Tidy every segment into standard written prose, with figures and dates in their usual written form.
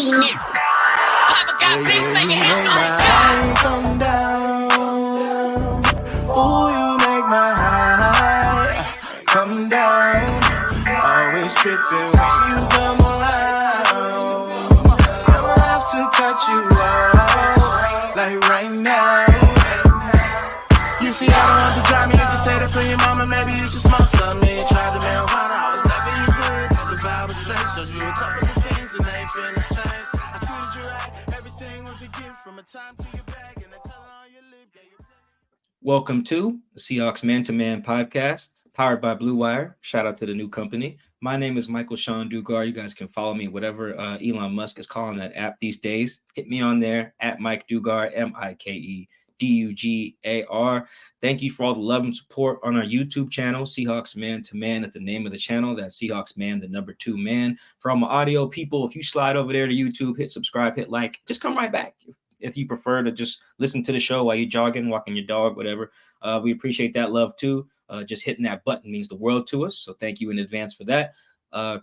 Come down. Ooh, you make my high come down. Always tripping when you come around. Never have to cut you out like right now. You see, I don't have to drive me. You can say that for your mama. Maybe you should smoke some. Me try the marijuana. I was never you good. The vibe was straight. Showed you a couple of things and they feelings changed. I treated you right. Everything was a gift from a time to your bag and the color on your lip. Welcome to the Seahawks Man-to-Man podcast, powered by Blue Wire. Shout out to the new company. My name is Michael-Shawn and You guys can follow me, whatever Elon Musk is calling that app these days. Hit me on there, at Mike Dugar, MikeDugar. Thank you for all the love and support on our YouTube channel. Seahawks Man-to-Man is the name of the channel. That's Seahawks Man, the number 2 man. For all my audio people, if you slide over there to YouTube, hit subscribe, hit like, just come right back. If you prefer to just listen to the show while you're jogging, walking your dog, whatever, we appreciate that love too. Just hitting that button means the world to us. So thank you in advance for that.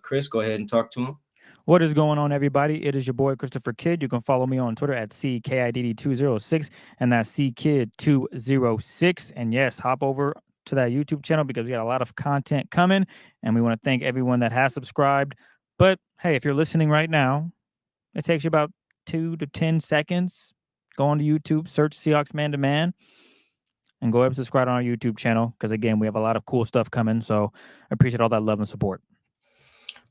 Chris, go ahead and talk to him. What is going on, everybody? It is your boy, Christopher Kidd. You can follow me on Twitter at CKIDD206, and that's CKid206. And yes, hop over to that YouTube channel because we got a lot of content coming, and we want to thank everyone that has subscribed. But hey, if you're listening right now, it takes you about 2 to 10 seconds. Go on to YouTube, search Seahawks Man-to-Man, and go ahead and subscribe on our YouTube channel because, again, we have a lot of cool stuff coming. So I appreciate all that love and support.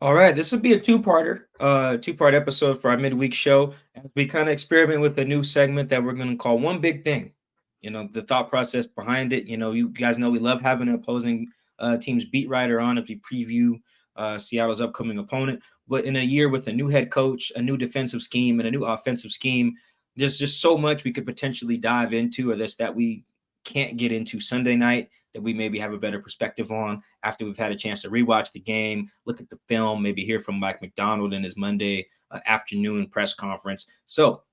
All right, this will be a two-part episode for our midweek show as we kind of experiment with a new segment that we're going to call One Big Thing. You know, the thought process behind it. You know, you guys know we love having an opposing team's beat writer on as we preview Seattle's upcoming opponent. But in a year with a new head coach, a new defensive scheme, and a new offensive scheme, there's just so much we could potentially dive into, or this that we can't get into Sunday night that we maybe have a better perspective on after we've had a chance to rewatch the game, look at the film, maybe hear from Mike Macdonald in his Monday afternoon press conference. So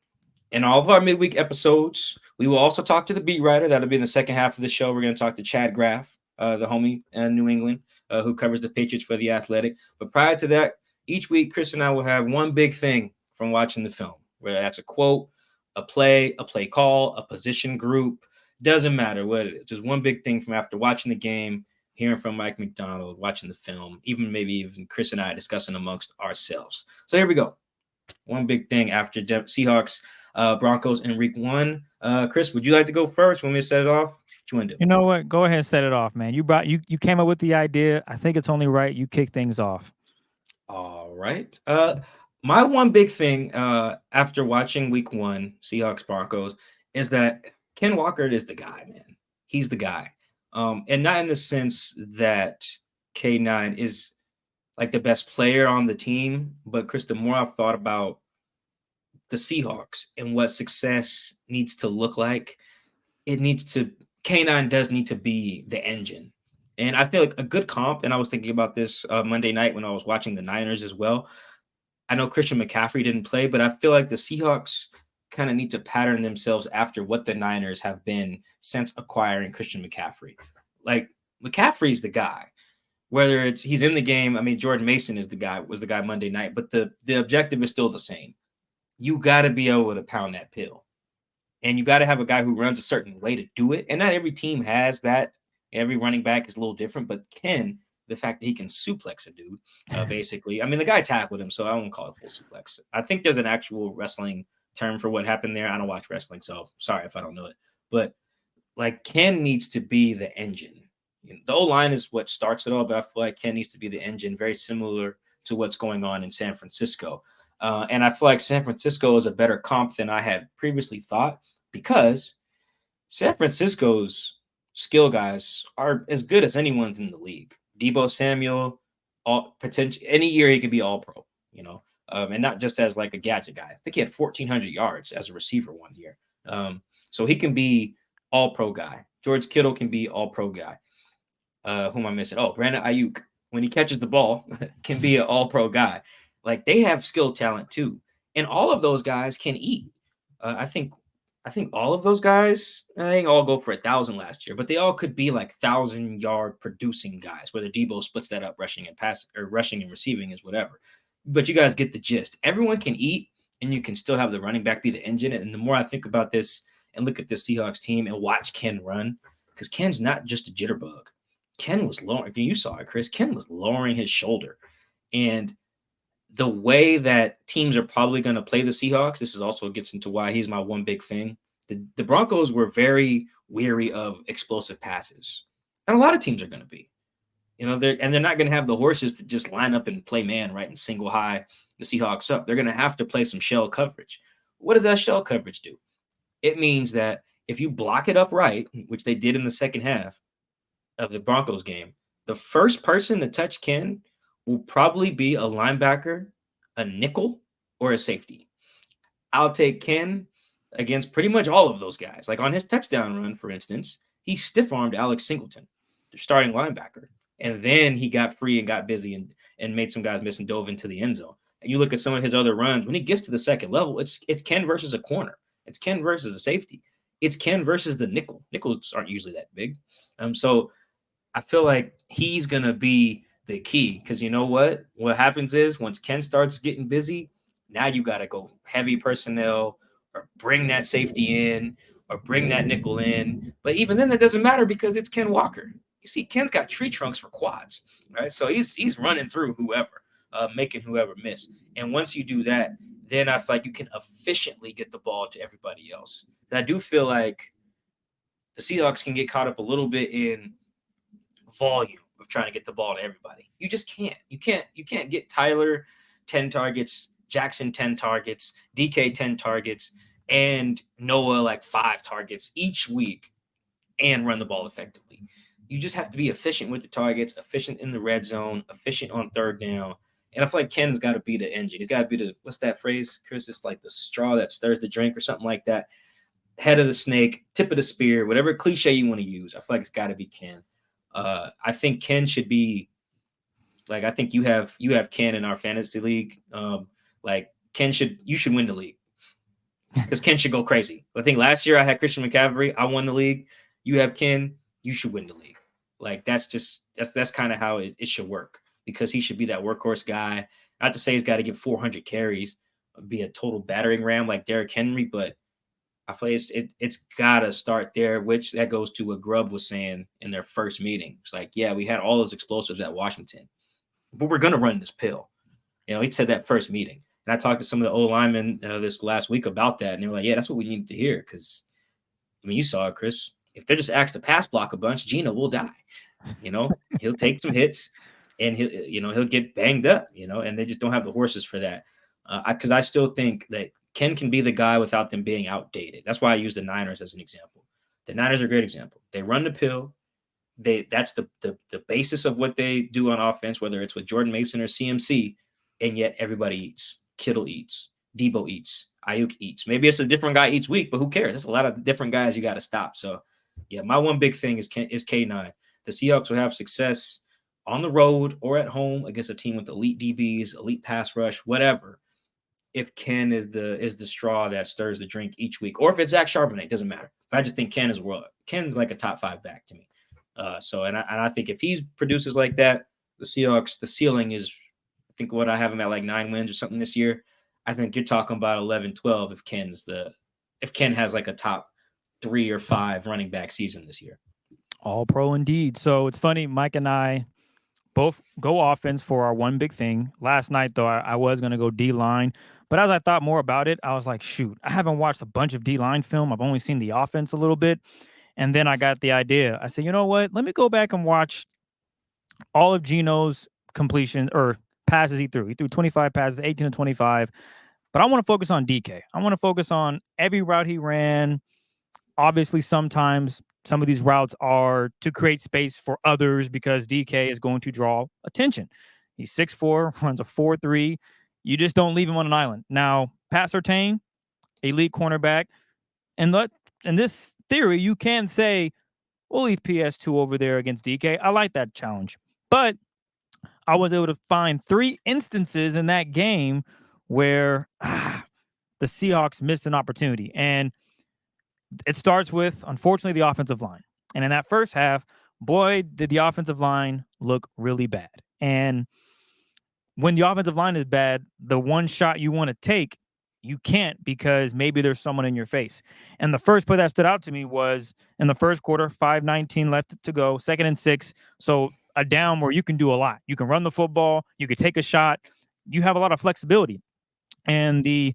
in all of our midweek episodes, we will also talk to the beat writer. That'll be in the second half of the show. We're going to talk to Chad Graff, the homie in New England, who covers the Patriots for The Athletic. But prior to that, each week, Chris and I will have one big thing from watching the film, whether that's a quote, a play call, a position group, doesn't matter what it is. Just one big thing from after watching the game, hearing from Mike Macdonald, watching the film, even Chris and I discussing amongst ourselves. So here we go. One big thing after Seahawks, Broncos in week 1. Chris, would you like to go first? Want me to set it off? What you want to do? You know what? Go ahead and set it off, man. You came up with the idea. I think it's only right you kick things off. All right. My one big thing after watching week 1, Seahawks Broncos, is that Ken Walker is the guy, man. He's the guy. And not in the sense that K9 is like the best player on the team, but Chris, the more I've thought about the Seahawks and what success needs to look like, K9 does need to be the engine. And I feel like a good comp, and I was thinking about this Monday night when I was watching the Niners as well. I know Christian McCaffrey didn't play, but I feel like the Seahawks kind of need to pattern themselves after what the Niners have been since acquiring Christian McCaffrey. Like, McCaffrey's the guy. Whether he's in the game, I mean, Jordan Mason was the guy Monday night, but the objective is still the same. You got to be able to pound that pill. And you got to have a guy who runs a certain way to do it. And not every team has that. Every running back is a little different, but Ken, the fact that he can suplex a dude, basically. I mean, the guy tackled him, so I won't call it full suplex. I think there's an actual wrestling term for what happened there. I don't watch wrestling, so sorry if I don't know it. But, like, Ken needs to be the engine. You know, the O-line is what starts it all, but I feel like Ken needs to be the engine, very similar to what's going on in San Francisco. And I feel like San Francisco is a better comp than I had previously thought because San Francisco's skill guys are as good as anyone's in the league. Deebo Samuel, any year he could be all pro, you know, and not just as like a gadget guy. I think he had 1,400 yards as a receiver one year. So he can be all pro guy. George Kittle can be all pro guy. Who am I missing? Oh, Brandon Ayuk, when he catches the ball, can be an all pro guy. Like, they have skill talent too. And all of those guys can eat. I think all of those guys, I think all go for 1,000 last year, but they all could be like 1,000-yard producing guys, whether Deebo splits that up, rushing and receiving is whatever. But you guys get the gist. Everyone can eat, and you can still have the running back be the engine. And the more I think about this and look at the Seahawks team and watch Ken run, because Ken's not just a jitterbug. Ken was lowering, you saw it, Chris. Ken was lowering his shoulder. And the way that teams are probably going to play the Seahawks, this is also gets into why he's my one big thing. The Broncos were very weary of explosive passes. And a lot of teams are going to be. They're not going to have the horses to just line up and play man, right, and single high the Seahawks up. They're going to have to play some shell coverage. What does that shell coverage do? It means that if you block it up right, which they did in the second half of the Broncos game, the first person to touch Ken will probably be a linebacker, a nickel, or a safety. I'll take Ken against pretty much all of those guys. Like on his touchdown run, for instance, he stiff-armed Alex Singleton, their starting linebacker. And then he got free and got busy and made some guys miss and dove into the end zone. And you look at some of his other runs, when he gets to the second level, it's Ken versus a corner. It's Ken versus a safety. It's Ken versus the nickel. Nickels aren't usually that big. So I feel like he's going to be the key, because you know what? What happens is once Ken starts getting busy, now you got to go heavy personnel or bring that safety in or bring that nickel in. But even then, that doesn't matter because it's Ken Walker. You see, Ken's got tree trunks for quads, right? So he's running through whoever, making whoever miss. And once you do that, then I feel like you can efficiently get the ball to everybody else. And I do feel like the Seahawks can get caught up a little bit in volume of trying to get the ball to everybody. You just can't. You can't get Tyler 10 targets, Jackson 10 targets, DK 10 targets, and Noah like 5 targets each week and run the ball effectively. You just have to be efficient with the targets, efficient in the red zone, efficient on third down. And I feel like Ken's got to be the engine. He's got to be the, what's that phrase, Chris? It's like the straw that stirs the drink or something like that. Head of the snake, tip of the spear, whatever cliche you want to use. I feel like it's got to be Ken. I think Ken should be like, I think you have Ken in our fantasy league. Like you should win the league because Ken should go crazy. I think last year I had Christian McCaffrey. I won the league. You have Ken. You should win the league. Like that's kind of how it should work, because he should be that workhorse guy. Not to say he's got to get 400 carries, be a total battering ram like Derrick Henry, but I feel it's got to start there, which that goes to what Grubb was saying in their first meeting. It's like, yeah, we had all those explosives at Washington, but we're going to run this pill. He said that first meeting. And I talked to some of the old linemen this last week about that, and they were like, yeah, that's what we need to hear, because, you saw it, Chris. If they're just asked to pass block a bunch, Geno will die. He'll take some hits, and he'll get banged up, and they just don't have the horses for that. Because I still think that Ken can be the guy without them being outdated. That's why I use the Niners as an example. The Niners are a great example. They run the pill. That's the basis of what they do on offense, whether it's with Jordan Mason or CMC, and yet everybody eats. Kittle eats. Debo eats. Ayuk eats. Maybe it's a different guy each week, but who cares? There's a lot of different guys you got to stop. So, yeah, my one big thing is K9. The Seahawks will have success on the road or at home against a team with elite DBs, elite pass rush, whatever, if Ken is the straw that stirs the drink each week, or if it's Zach Charbonnet, it doesn't matter. But I just think Ken's like a top 5 back to me. And I think if he produces like that, the Seahawks, the ceiling is, I think what I have him at like 9 wins or something this year. I think you're talking about 11, 12 if Ken has like a top 3 or 5 running back season this year. All pro indeed. So it's funny, Mike and I both go offense for our one big thing. Last night, though, I was going to go D-line. But as I thought more about it, I was like, shoot, I haven't watched a bunch of D-line film. I've only seen the offense a little bit. And then I got the idea. I said, you know what? Let me go back and watch all of Geno's completion or passes he threw. He threw 25 passes, 18 to 25. But I want to focus on DK. I want to focus on every route he ran. Obviously, sometimes some of these routes are to create space for others because DK is going to draw attention. He's 6'4", runs a 4.3. You just don't leave him on an island. Now, Pat Surtain, elite cornerback. And in this theory, you can say, we'll leave PS2 over there against DK. I like that challenge. But I was able to find 3 instances in that game where the Seahawks missed an opportunity. And it starts with, unfortunately, the offensive line. And in that first half, boy, did the offensive line look really bad. And when the offensive line is bad, the one shot you want to take you can't because maybe there's someone in your face. And the first play that stood out to me was in the first quarter, 5:19 left to go, 2nd and 6. So a down where you can do a lot. You can run the football, you can take a shot, you have a lot of flexibility. And the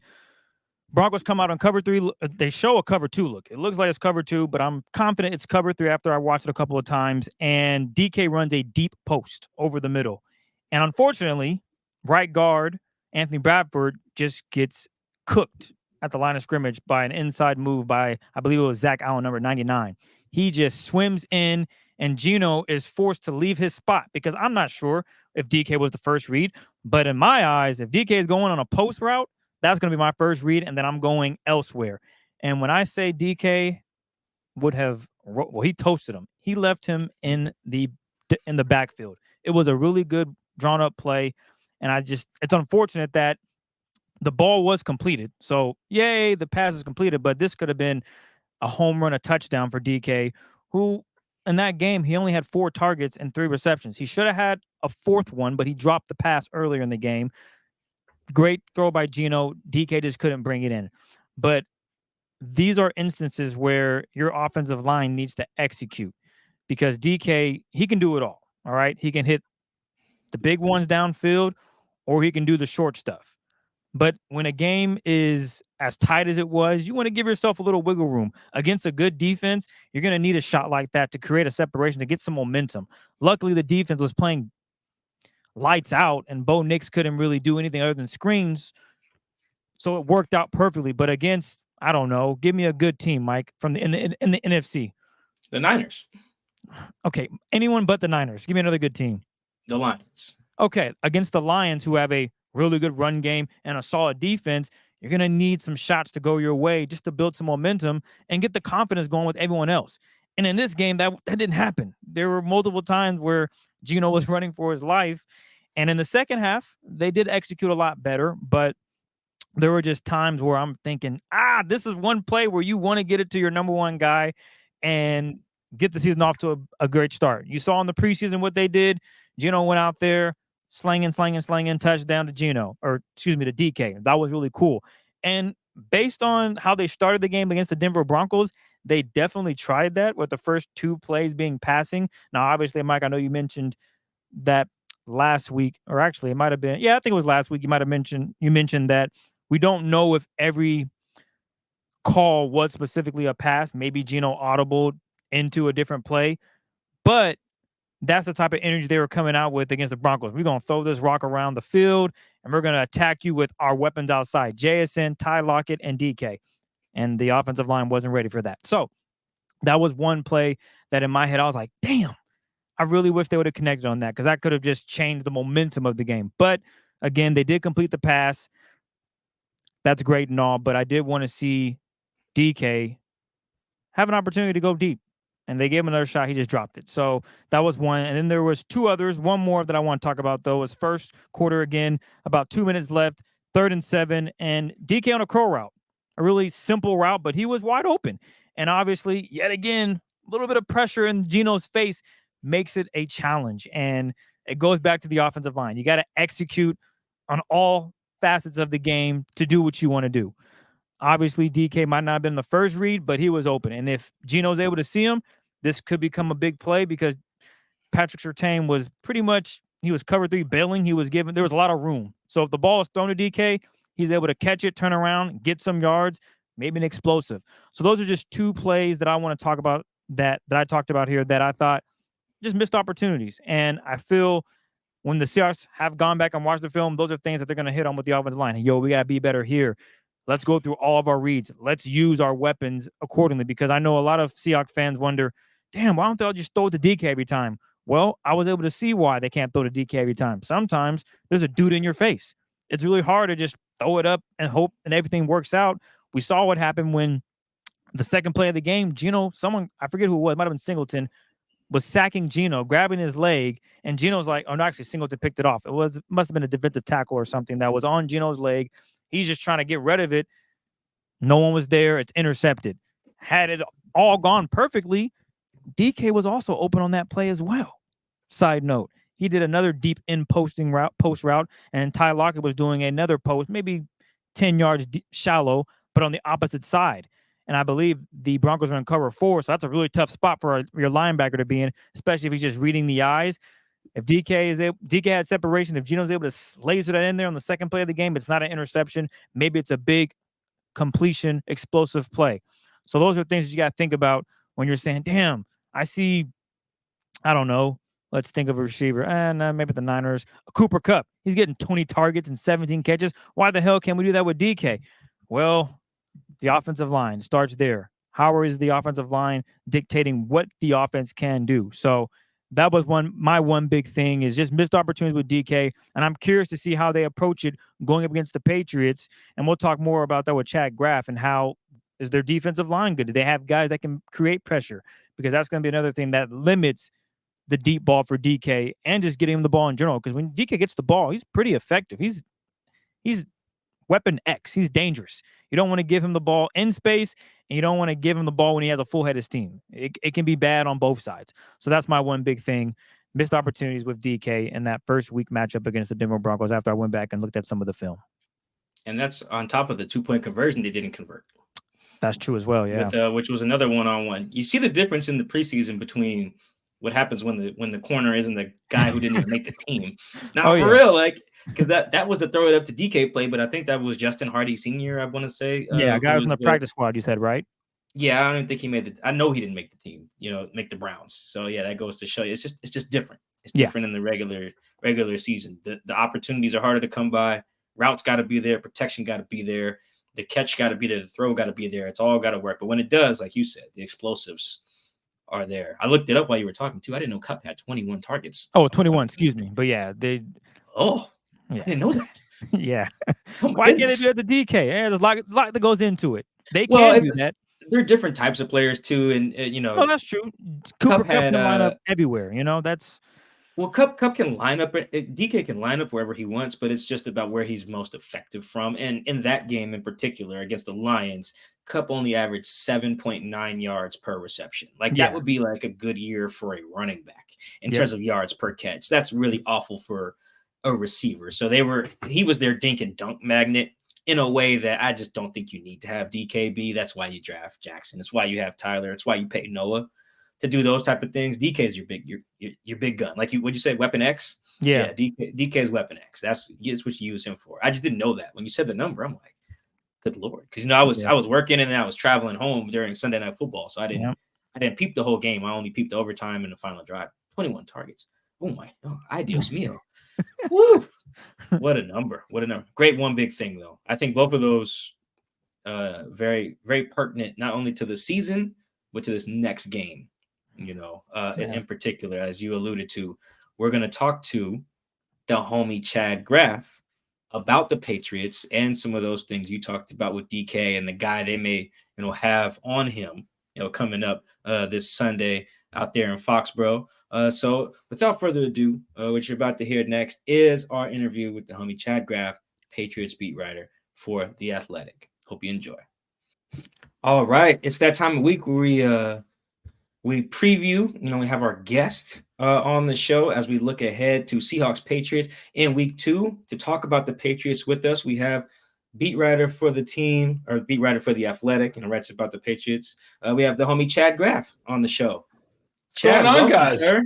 Broncos come out on cover 3. They show a cover 2 look. It looks like it's cover 2, but I'm confident it's cover 3 after I watched it a couple of times. And DK runs a deep post over the middle. And unfortunately, right guard Anthony Bradford just gets cooked at the line of scrimmage by an inside move by, I believe it was Zach Allen, number 99. He just swims in, and Geno is forced to leave his spot because I'm not sure if DK was the first read. But in my eyes, if DK is going on a post route, that's going to be my first read, and then I'm going elsewhere. And when I say DK would have, well, he toasted him. He left him in the backfield. It was a really good drawn up play, and it's unfortunate that the ball was completed. So yay, the pass is completed, but this could have been a home run, a touchdown for DK, who in that game he only had 4 targets and 3 receptions. He should have had a 4th one, but he dropped the pass earlier in the game. Great throw by Geno. DK just couldn't bring it in. But these are instances where your offensive line needs to execute because DK, he can do it all. All right. He can hit the big ones downfield or he can do the short stuff. But when a game is as tight as it was, you want to give yourself a little wiggle room. Against a good defense, you're going to need a shot like that to create a separation, to get some momentum. Luckily, the defense was playing lights out, and Bo Nix couldn't really do anything other than screens. So it worked out perfectly. But against, I don't know, give me a good team, Mike, from in the NFC. The Niners. Okay, anyone but the Niners. Give me another good team. The Lions. Okay, against the Lions, who have a really good run game and a solid defense, you're going to need some shots to go your way just to build some momentum and get the confidence going with everyone else. And in this game, that didn't happen. There were multiple times where Geno was running for his life. And in the second half, they did execute a lot better. But there were just times where I'm thinking, this is one play where you want to get it to your number one guy and get the season off to a great start. You saw in the preseason what they did. Geno went out there, slinging, touchdown to Geno, or excuse me, to DK. That was really cool. And based on how they started the game against the Denver Broncos, they definitely tried that with the first 2 plays being passing. Now, obviously, Mike, I know you mentioned that last week, or actually it might have been, I think it was last week. You mentioned that we don't know if every call was specifically a pass. Maybe Geno audibled into a different play, but that's the type of energy they were coming out with against the Broncos. We're going to throw this rock around the field, and we're going to attack you with our weapons outside, JSN, Ty Lockett, and DK. And the offensive line wasn't ready for that. So that was one play that in my head, I was like, damn, I really wish they would have connected on that because that could have just changed the momentum of the game. But again, they did complete the pass. That's great and all, but I did want to see DK have an opportunity to go deep. And they gave him another shot. He just dropped it. So that was one. And then there was 2 others. One more that I want to talk about, though, was first quarter again, about 2 minutes left, 3rd and 7, and DK on a curl route. A really simple route, but he was wide open. And obviously, yet again, a little bit of pressure in Geno's face makes it a challenge. And it goes back to the offensive line. You got to execute on all facets of the game to do what you want to do. Obviously, DK might not have been the first read, but he was open. And if Geno's able to see him, this could become a big play because Patrick Surtain was he was cover 3 bailing. There was a lot of room. So if the ball is thrown to DK, he's able to catch it, turn around, get some yards, maybe an explosive. So those are just 2 plays that I want to talk about that I talked about here that I thought just missed opportunities. And I feel when the Seahawks have gone back and watched the film, those are things that they're going to hit on with the offensive line. Yo, we got to be better here. Let's go through all of our reads. Let's use our weapons accordingly, because I know a lot of Seahawks fans wonder, damn, why don't they all just throw it to DK every time? Well, I was able to see why they can't throw to DK every time. Sometimes there's a dude in your face. It's really hard to just throw it up and hope and everything works out. We saw what happened when the second play of the game, Geno, I forget who it was, it might have been Singleton, was sacking Geno, grabbing his leg, and Geno's like, oh, no, actually, Singleton picked it off. It must have been a defensive tackle or something that was on Geno's leg. He's just trying to get rid of it. No one was there. It's intercepted. Had it all gone perfectly, DK was also open on that play as well. Side note, he did another deep post route, and Ty Lockett was doing another post, maybe 10 yards shallow, but on the opposite side. And I believe the Broncos are in cover 4, so that's a really tough spot for your linebacker to be in, especially if he's just reading the eyes. If DK had separation, if Geno's able to laser that in there on the second play of the game, it's not an interception. Maybe it's a big completion, explosive play. So those are things that you got to think about when you're saying, damn, I see, I don't know, let's think of a receiver. Maybe the Niners, Cooper Kupp. He's getting 20 targets and 17 catches. Why the hell can't we do that with DK? Well, the offensive line starts there. How is the offensive line dictating what the offense can do? So that was my one big thing is just missed opportunities with DK. And I'm curious to see how they approach it going up against the Patriots. And we'll talk more about that with Chad Graff and how is their defensive line good? Do they have guys that can create pressure? Because that's going to be another thing that limits the deep ball for DK and just getting him the ball in general. Because when DK gets the ball, he's pretty effective. He's weapon X. He's dangerous. You don't want to give him the ball in space, and you don't want to give him the ball when he has a full head of steam. It can be bad on both sides. So that's my one big thing. Missed opportunities with DK in that first week matchup against the Denver Broncos after I went back and looked at some of the film. And that's on top of the 2-point conversion they didn't convert. That's true as well, yeah. Which was another one-on-one. You see the difference in the preseason between what happens when the corner isn't the guy who didn't even make the team. Now, real, like, because that was the throw it up to DK play, but I think that was Justin Hardy Sr., I want to say. Yeah, a guy from the practice squad, you said, right? Yeah, I don't even think he made I know he didn't make the team, make the Browns. So, yeah, that goes to show you. It's just different. It's different in the regular season. The opportunities are harder to come by. Routes got to be there. Protection got to be there. The catch got to be there. The throw got to be there. It's all got to work. But when it does, like you said, the explosives are there. I looked it up while you were talking, too. I didn't know Kupp had 21 targets. Oh, 21, excuse me. But, yeah, I didn't know that. Yeah. Oh Why can't they do it to DK? Yeah, there's a lot that goes into it. They can do that. There are different types of players too, and Oh, that's true. Cooper Kupp can line up everywhere. That's. Well, Kupp can line up. DK can line up wherever he wants, but it's just about where he's most effective from. And in that game in particular against the Lions, Kupp only averaged 7.9 yards per reception. That would be like a good year for a running back in terms of yards per catch. That's really awful for a receiver. So he was their dink and dunk magnet in a way that I just don't think you need to have DKB. That's why you draft Jackson. It's why you have Tyler. It's why you pay Noah to do those type of things. DK is your big gun. Like what'd you say, Weapon X? Yeah. DK is Weapon X. That's what you use him for. I just didn't know that. When you said the number, I'm like, good Lord. Because I was working and I was traveling home during Sunday Night Football. So I didn't peep the whole game. I only peeped the overtime and the final drive. 21 targets. Oh, ideal meal. Woo! What a number. Great one big thing, though. I think both of those very, very pertinent, not only to the season, but to this next game, in particular, as you alluded to. We're going to talk to the homie Chad Graff about the Patriots and some of those things you talked about with DK and the guy they may, have on him, coming up this Sunday out there in Foxborough. So without further ado, what you're about to hear next is our interview with the homie Chad Graff, Patriots beat writer for The Athletic. Hope you enjoy. All right. It's that time of week where we preview, we have our guest on the show as we look ahead to Seahawks Patriots in week 2. To talk about the Patriots with us, we have beat writer for the team, or beat writer for The Athletic, and writes about the Patriots. We have the homie Chad Graff on the show. Chad, welcome, guys. Sir.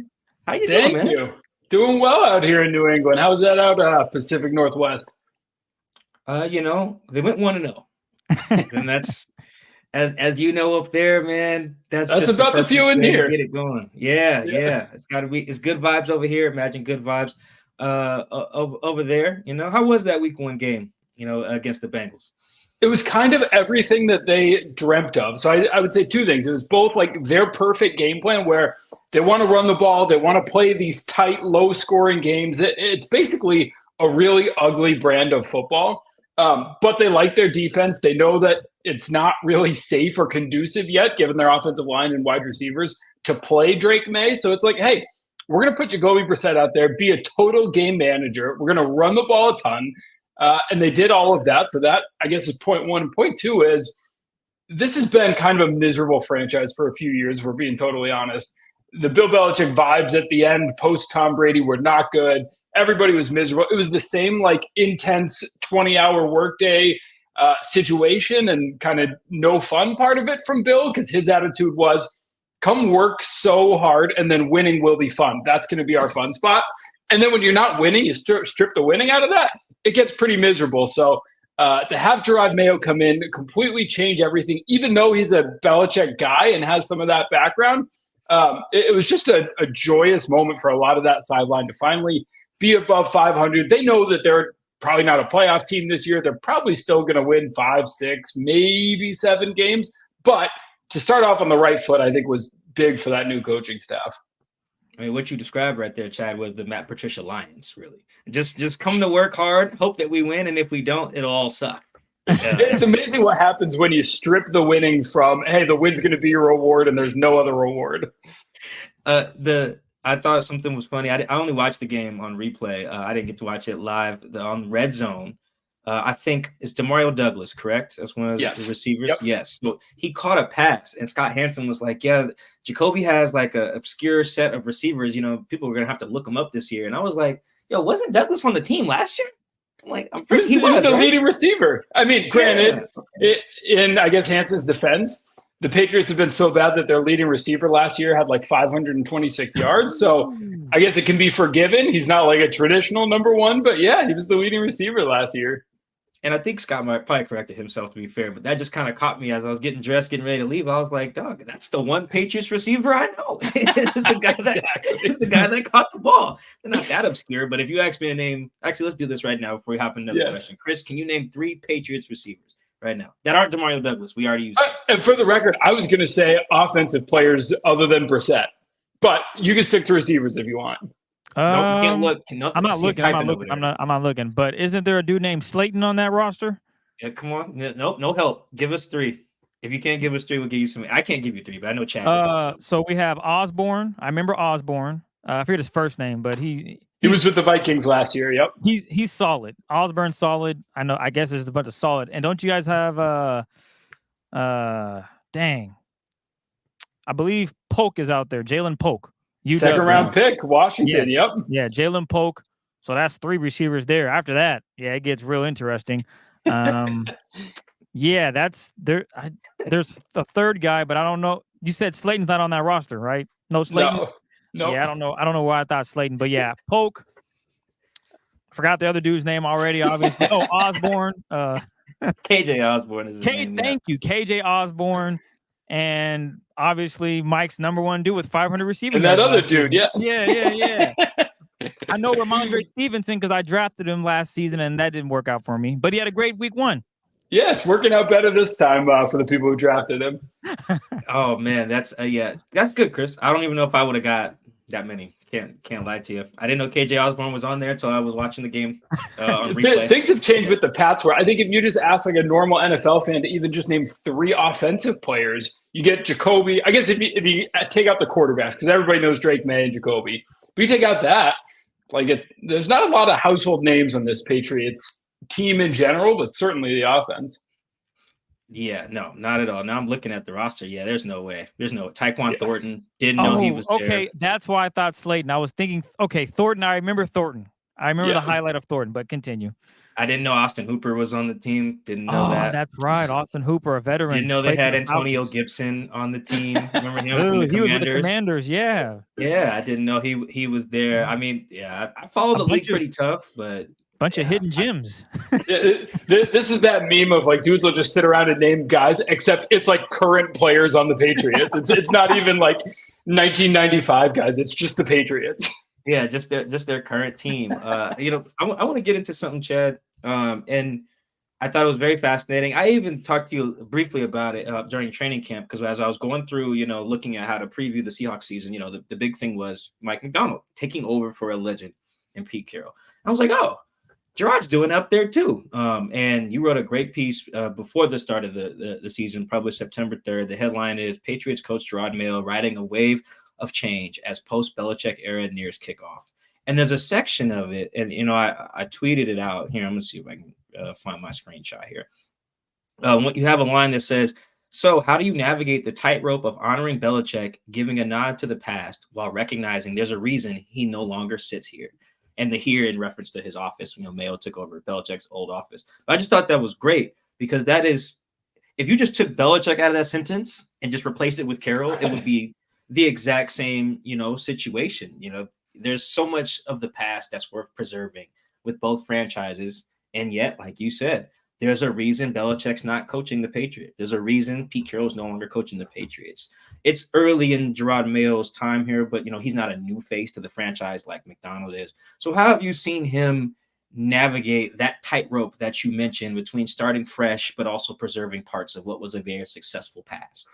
How you doing, man? Thank you. Doing well out here in New England. How's that out Pacific Northwest? They went 1-0. And that's as you know up there, man. That's just about the few in here. Get it going. Yeah. It's good vibes over here. Imagine good vibes over there. How was that week 1 game, against the Bengals? It was kind of everything that they dreamt of. So I would say 2 things. It was both like their perfect game plan where they want to run the ball. They want to play these tight, low-scoring games. It's basically a really ugly brand of football. But they like their defense. They know that it's not really safe or conducive yet, given their offensive line and wide receivers, to play Drake May. So it's like, hey, we're going to put Jacoby Brissett out there, be a total game manager. We're going to run the ball a ton. And they did all of that. So that, I guess, is point 1. And point 2 is this has been kind of a miserable franchise for a few years, if we're being totally honest. The Bill Belichick vibes at the end, post-Tom Brady, were not good. Everybody was miserable. It was the same, intense 20-hour workday. situation and kind of no fun part of it from Bill, because his attitude was come work so hard and then winning will be fun. That's going to be our fun spot. And then when you're not winning, you strip the winning out of that, it gets pretty miserable. So to have Gerard Mayo come in, completely change everything, even though he's a Belichick guy and has some of that background, it was just a joyous moment for a lot of that sideline to finally be above 500. They know that they're probably not a playoff team this year. They're probably still going to win 5, 6, maybe 7 games. But to start off on the right foot, I think was big for that new coaching staff. I mean, what you described right there, Chad, was the Matt Patricia Lions, really. Just come to work hard, hope that we win, and if we don't, it'll all suck. It's amazing what happens when you strip the winning from, hey, the win's going to be your reward and there's no other reward. I thought something was funny. I only watched the game on replay. I didn't get to watch it live on Red Zone. I think it's Demario Douglas, correct? That's one of the receivers. Yep. Yes. So he caught a pass, and Scott Hansen was like, yeah, Jacoby has like an obscure set of receivers. You know, people are going to have to look him up this year. And I was like, yo, wasn't Douglas on the team last year? I'm like, I'm pretty he was the leading receiver. I mean, granted, in I guess Hansen's defense, the Patriots have been so bad that their leading receiver last year had like 526 yards. So I guess it can be forgiven. He's not like a traditional number one, but yeah, he was the leading receiver last year. And I think Scott might probably corrected himself, to be fair, but that just kind of caught me as I was getting dressed, getting ready to leave. I was like, dog, that's the one Patriots receiver I know. It's the guy that caught the ball. They're not that obscure, but if you ask me to name – actually, let's do this right now before we hop into another question. Chris, can you name 3 Patriots receivers right now that aren't Demario Douglas? We already used and for the record, I was going to say offensive players other than Brissett, but you can stick to receivers if you want. No, you can't look. I'm not looking. I'm not looking. But isn't there a dude named Slayton on that roster? Yeah, come on. No help. Give us 3. If you can't give us 3, we'll give you some. I can't give you 3, but I know Chad. So we have Osborne. I remember Osborne. I forget his first name, but he was with the Vikings last year. Yep. He's solid. Osborne's solid. I know. I guess it's a bunch of solid. And don't you guys have dang. I believe Polk is out there. Jalen Polk. Second round pick, Washington. Yes. Yep. Yeah, Jalen Polk. So that's 3 receivers there. After that, yeah, it gets real interesting. Yeah, that's there. There's a third guy, but I don't know. You said Slayton's not on that roster, right? No, Slayton. No. Yeah, I don't know. I don't know why I thought Slayton, but yeah, Polk. I forgot the other dude's name already. Obviously, Osborne. KJ Osborne is his name. Thank you, KJ Osborne. And obviously, Mike's number one dude with 500 receiving. And that other dude, yeah. I know Rhamondre Stevenson because I drafted him last season, and that didn't work out for me. But he had a great week 1. Yes, working out better this time for the people who drafted him. Oh man, that's good, Chris. I don't even know if I would have got that many. Can't lie to you. I didn't know KJ Osborne was on there until I was watching the game on replay. Things have changed with the Pats, where I think if you just ask like a normal NFL fan to even just name 3 offensive players, you get Jacoby. I guess if you take out the quarterbacks, because everybody knows Drake May and Jacoby, but you take out that, there's not a lot of household names on this Patriots team in general, but certainly the offense. Yeah, no, not at all. Now I'm looking at the roster. Yeah, there's no way. There's no Tyquan Thornton. Didn't know he was there. Okay, that's why I thought Slayton. I was thinking, okay, Thornton. I remember Thornton. I remember the highlight of Thornton, but continue. I didn't know Austin Hooper was on the team. Didn't know that. That's right. Austin Hooper, a veteran. Didn't know they had Antonio Gibson on the team. Remember him from the Commanders? He was with the Commanders, yeah. Yeah, I didn't know he was there. I mean, yeah, I follow the league pretty tough, but bunch of hidden gems. This is that meme of dudes will just sit around and name guys, except it's current players on the Patriots. It's not even 1995 guys. It's just the Patriots. Yeah, just their current team. I want to get into something, Chad. And I thought it was very fascinating. I even talked to you briefly about it during training camp, because as I was going through, looking at how to preview the Seahawks season, the big thing was Mike McDonald taking over for a legend in Pete Carroll. I was like, oh, Gerard's doing up there too. And you wrote a great piece before the start of the season, probably September 3rd. The headline is Patriots coach Gerard Mayo riding a wave of change as post-Belichick era nears kickoff. And there's a section of it, and I tweeted it out here. I'm gonna see if I can find my screenshot here. You have a line that says, "So how do you navigate the tightrope of honoring Belichick, giving a nod to the past while recognizing there's a reason he no longer sits here?" And the here in reference to his office. Mayo took over Belichick's old office. But I just thought that was great because that is, if you just took Belichick out of that sentence and just replaced it with Carroll, it would be the exact same, situation. There's so much of the past that's worth preserving with both franchises. And yet, like you said, there's a reason Belichick's not coaching the Patriots. There's a reason Pete Carroll's no longer coaching the Patriots. It's early in Gerard Mayo's time here, but, he's not a new face to the franchise like McDonald is. So how have you seen him navigate that tightrope that you mentioned between starting fresh, but also preserving parts of what was a very successful past?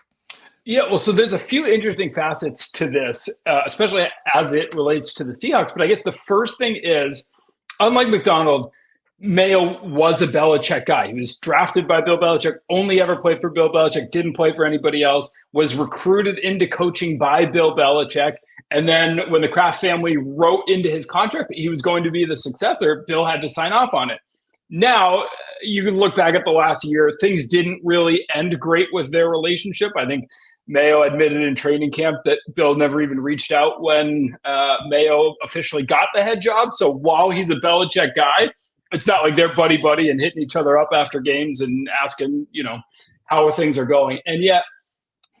Yeah, well, so there's a few interesting facets to this, especially as it relates to the Seahawks. But I guess the first thing is, unlike McDonald, Mayo was a Belichick guy. He was drafted by Bill Belichick, only ever played for Bill Belichick, didn't play for anybody else, was recruited into coaching by Bill Belichick. And then when the Kraft family wrote into his contract that he was going to be the successor, Bill had to sign off on it. Now, you can look back at the last year, things didn't really end great with their relationship. I think Mayo admitted in training camp that Bill never even reached out when Mayo officially got the head job. So while he's a Belichick guy, it's not like they're buddy-buddy and hitting each other up after games and asking, how things are going. And yet,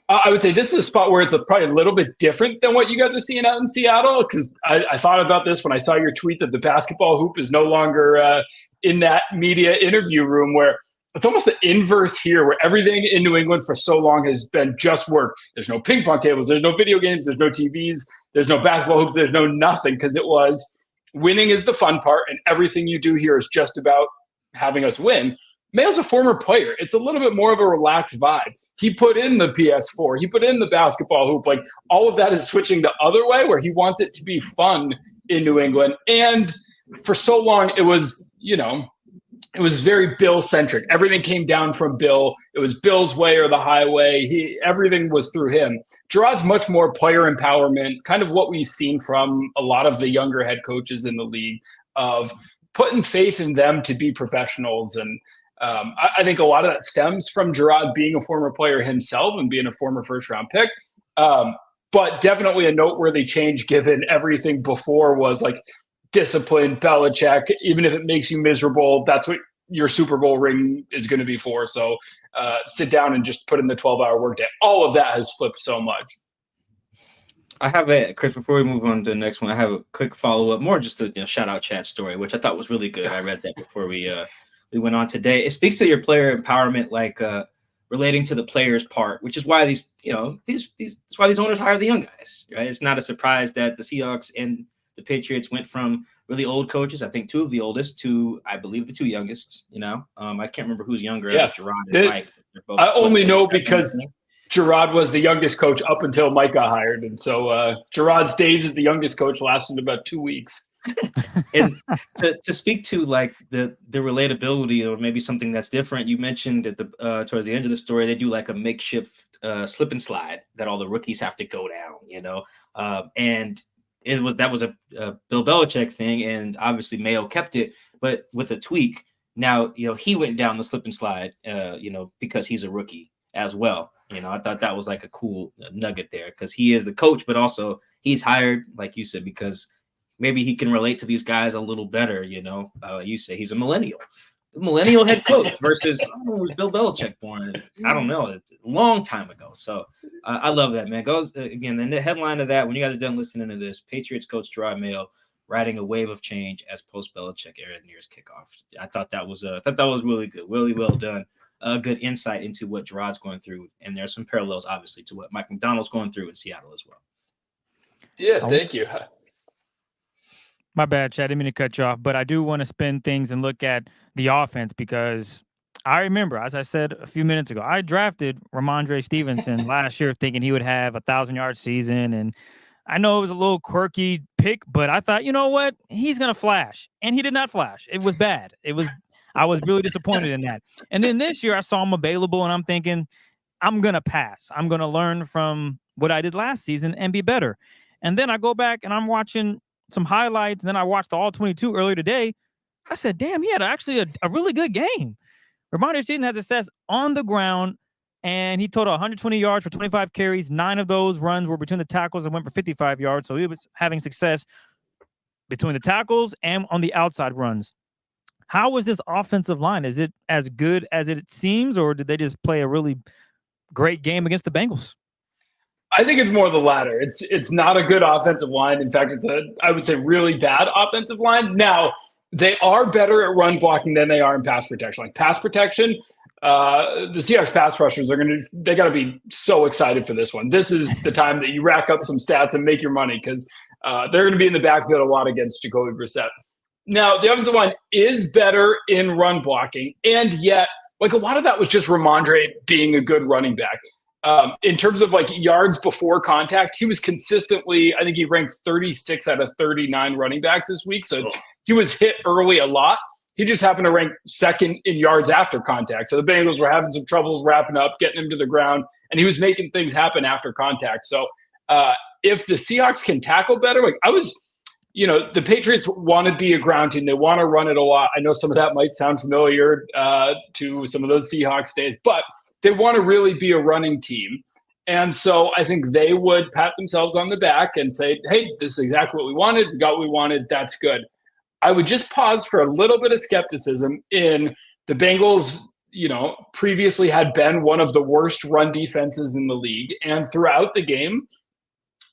I would say this is a spot where it's probably a little bit different than what you guys are seeing out in Seattle, because I thought about this when I saw your tweet that the basketball hoop is no longer in that media interview room, where it's almost the inverse here, where everything in New England for so long has been just work. There's no ping pong tables, there's no video games, there's no TVs, there's no basketball hoops, there's no nothing, because it was winning is the fun part, and everything you do here is just about having us win. Mayo's a former player. It's a little bit more of a relaxed vibe. He put in the PS4. He put in the basketball hoop. Like, all of that is switching the other way, where he wants it to be fun in New England. And for so long, it was, it was very Bill-centric. Everything came down from Bill. It was Bill's way or the highway. Everything was through him. Gerard's much more player empowerment, kind of what we've seen from a lot of the younger head coaches in the league, of putting faith in them to be professionals. And I think a lot of that stems from Gerard being a former player himself and being a former first-round pick. But definitely a noteworthy change, given everything before was like discipline, Belichick. Even if it makes you miserable, that's what your Super Bowl ring is going to be for. So sit down and just put in the 12-hour workday. All of that has flipped so much. I have Chris, before we move on to the next one, I have a quick follow-up, more just a shout out Chad's story, which I thought was really good. I read that before we went on today. It speaks to your player empowerment, like relating to the players part, which is why these that's why these owners hire the young guys, right? It's not a surprise that the Seahawks and the Patriots went from really old coaches, I think two of the oldest, to, I believe, the two youngest. I can't remember who's younger. Yeah. Gerard and Mike. I only know because Gerard was the youngest coach up until Mike got hired. And so Gerard's days as the youngest coach lasted about 2 weeks. And to speak to like the relatability, or maybe something that's different, you mentioned at the towards the end of the story, they do like a makeshift slip and slide that all the rookies have to go down, and that was a Bill Belichick thing, and obviously Mayo kept it, but with a tweak. Now, he went down the slip and slide, because he's a rookie as well. I thought that was like a cool nugget there, because he is the coach, but also he's hired, like you said, because maybe he can relate to these guys a little better. You say he's a millennial head coach versus was Bill Belichick born? I don't know, a long time ago. So I love that, man. Goes again. And the headline of that, when you guys are done listening to this, Patriots coach Gerard Mayo riding a wave of change as post Belichick era nears kickoff. I thought that was really good, really well done. Good insight into what Gerard's going through, and there's some parallels, obviously, to what Mike McDonald's going through in Seattle as well. Yeah, thank you. My bad, Chad. I didn't mean to cut you off, but I do want to spin things and look at the offense, because I remember, as I said a few minutes ago, I drafted Rhamondre Stevenson last year thinking he would have 1,000-yard season. And I know it was a little quirky pick, but I thought, you know what? He's going to flash. And he did not flash. It was bad. I was really disappointed in that. And then this year I saw him available, and I'm thinking, I'm going to pass. I'm going to learn from what I did last season and be better. And then I go back and I'm watching some highlights, and then I watched the All-22 earlier today. I said, damn, he had actually a really good game. Rhamondre Stevenson had success on the ground, and he totaled 120 yards for 25 carries. 9 of those runs were between the tackles and went for 55 yards. So he was having success between the tackles and on the outside runs. How was this offensive line? Is it as good as it seems, or did they just play a really great game against the Bengals? I think it's more the latter. It's not a good offensive line. In fact, I would say really bad offensive line. Now, they are better at run blocking than they are in pass protection. Like pass protection, the Seahawks pass rushers they got to be so excited for this one. This is the time that you rack up some stats and make your money, because they're going to be in the backfield a lot against Jacoby Brissett. Now, the offensive line is better in run blocking, and yet, like, a lot of that was just Rhamondre being a good running back. In terms of like yards before contact, he was consistently, I think he ranked 36 out of 39 running backs this week. So he was hit early a lot. He just happened to rank second in yards after contact. So the Bengals were having some trouble wrapping up, getting him to the ground, and he was making things happen after contact. So if the Seahawks can tackle better, like the Patriots want to be a ground team. They want to run it a lot. I know some of that might sound familiar to some of those Seahawks days, but they want to really be a running team. And so I think they would pat themselves on the back and say, hey, this is exactly what we wanted. We got what we wanted. That's good. I would just pause for a little bit of skepticism in the Bengals, previously had been one of the worst run defenses in the league. And throughout the game,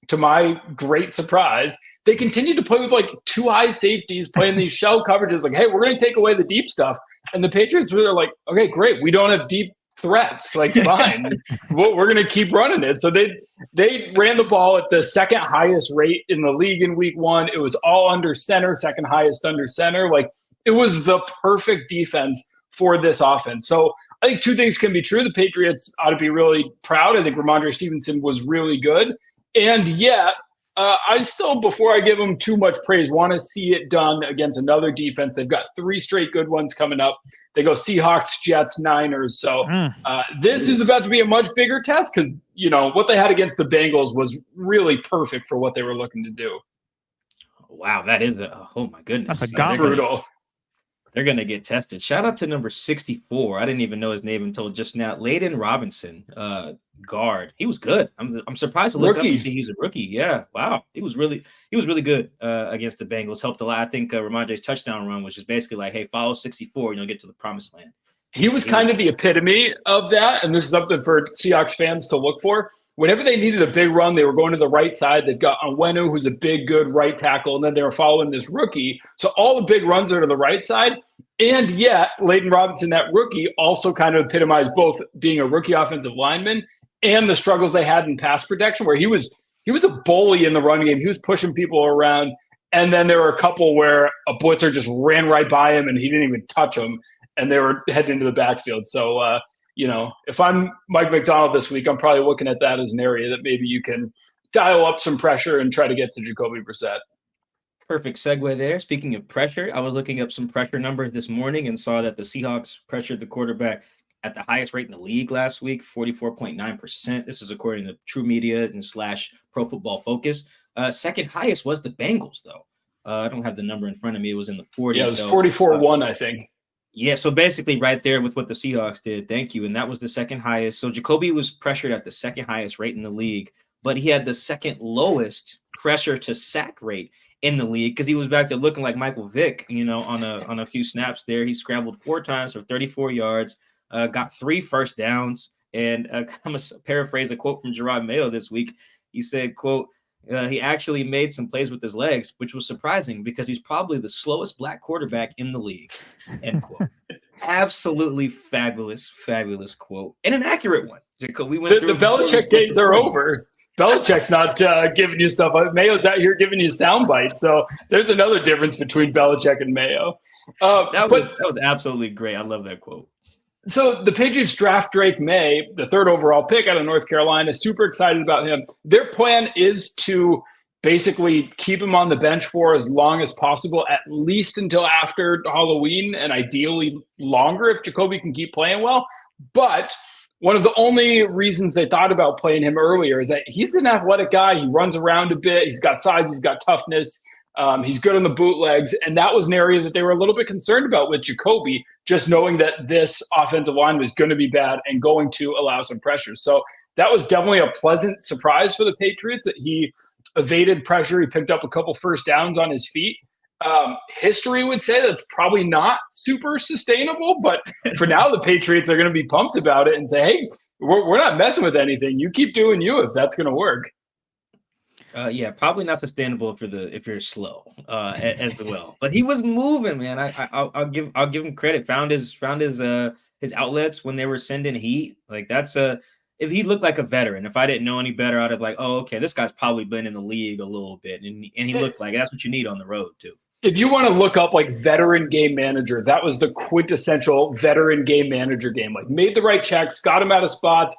to my great surprise, they continued to play with like two high safeties playing these shell coverages. Like, hey, we're going to take away the deep stuff. And the Patriots were like, okay, great. We don't have deep threats, like fine. We're going to keep running it. So they ran the ball at the second highest rate in the league in week one. It was all under center, second highest under center. Like, it was the perfect defense for this offense. So I think two things can be true. The Patriots ought to be really proud. I think Rhamondre Stevenson was really good. And yet, I still, before I give them too much praise, want to see it done against another defense. They've got 3 straight good ones coming up. They go Seahawks, Jets, Niners. So this is about to be a much bigger test, because, what they had against the Bengals was really perfect for what they were looking to do. Wow, that is oh my goodness. That's brutal. They're going to get tested. Shout out to number 64. I didn't even know his name until just now. Layden Robinson, guard. He was good. I'm surprised to look up and see he's a rookie. Yeah, wow. He was really good against the Bengals. Helped a lot. I think Rhamondre's touchdown run was just basically like, hey, follow 64, get to the promised land. He was kind of the epitome of that, and this is something for Seahawks fans to look for. Whenever they needed a big run, they were going to the right side. They've got Onwenu, who's a big, good right tackle, and then they were following this rookie. So all the big runs are to the right side, and yet Layden Robinson, that rookie, also kind of epitomized both being a rookie offensive lineman and the struggles they had in pass protection, where he was a bully in the run game. He was pushing people around, and then there were a couple where a blitzer just ran right by him, and he didn't even touch him, and they were heading into the backfield. So, if I'm Mike McDonald this week, I'm probably looking at that as an area that maybe you can dial up some pressure and try to get to Jacoby Brissett. Perfect segue there. Speaking of pressure, I was looking up some pressure numbers this morning and saw that the Seahawks pressured the quarterback at the highest rate in the league last week, 44.9%. This is according to True Media and / Pro Football Focus. Second highest was the Bengals, though. I don't have the number in front of me. It was in the 40s. Yeah, it was 44-1, I think. Yeah, so basically right there with what the Seahawks did. Thank you. And that was the second highest. So Jacoby was pressured at the second highest rate in the league, but he had the second lowest pressure to sack rate in the league, because he was back there looking like Michael Vick, on a few snaps there. He scrambled 4 times for 34 yards, got 3 first downs. And I'm going to paraphrase a quote from Gerard Mayo this week. He said, quote, he actually made some plays with his legs, which was surprising because he's probably the slowest black quarterback in the league. End quote. Absolutely fabulous quote, and an accurate one. We went through the Belichick days are over. Belichick's not giving you stuff. Mayo's out here giving you sound bites. So there's another difference between Belichick and Mayo. That was absolutely great. I love that quote. So the Patriots draft Drake May, the 3rd overall pick out of North Carolina. Super excited about him. Their plan is to basically keep him on the bench for as long as possible, at least until after Halloween, and ideally longer if Jacoby can keep playing well. But one of the only reasons they thought about playing him earlier is that he's an athletic guy. He runs around a bit. He's got size. He's got toughness. He's good on the bootlegs, and that was an area that they were a little bit concerned about with Jacoby, just knowing that this offensive line was going to be bad and going to allow some pressure. So that was definitely a pleasant surprise for the Patriots that he evaded pressure. He picked up a couple first downs on his feet, History would say that's probably not super sustainable, but for now, the Patriots are going to be pumped about it and say, hey, we're not messing with anything. You keep doing you if that's going to work. Yeah, probably not sustainable if you're slow as well. But he was moving, man. I'll give him credit. Found his outlets when they were sending heat. Like if he looked like a veteran. If I didn't know any better, I'd have like, oh, okay, this guy's probably been in the league a little bit, and he looked like that's what you need on the road too. If you want to look up like veteran game manager, that was the quintessential veteran game manager game. Like made the right checks, got him out of spots.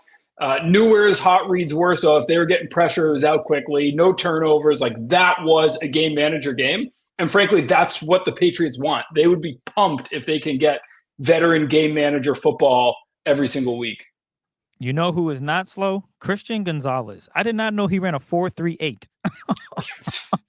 Knew where his hot reads were, so if they were getting pressure, it was out quickly. No turnovers. Like that was a game manager game. And frankly, that's what the Patriots want. They would be pumped if they can get veteran game manager football every single week. You know who is not slow? Christian Gonzalez. I did not know he ran a 4.38.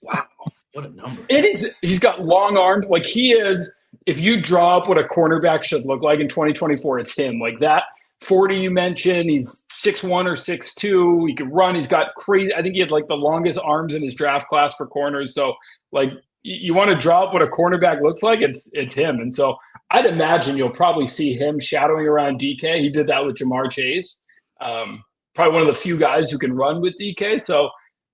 Wow, what a number! It is. He's got long armed. Like he is. If you draw up what a cornerback should look like in 2024, it's him. Like that 40 you mentioned, he's 6'1" or 6'2". He can run. He's got crazy. I think he had like the longest arms in his draft class for corners. So like you want to draw up what a cornerback looks like, it's him. And so I'd imagine you'll probably see him shadowing around DK. He did that with Jamar Chase. Probably one of the few guys who can run with DK. So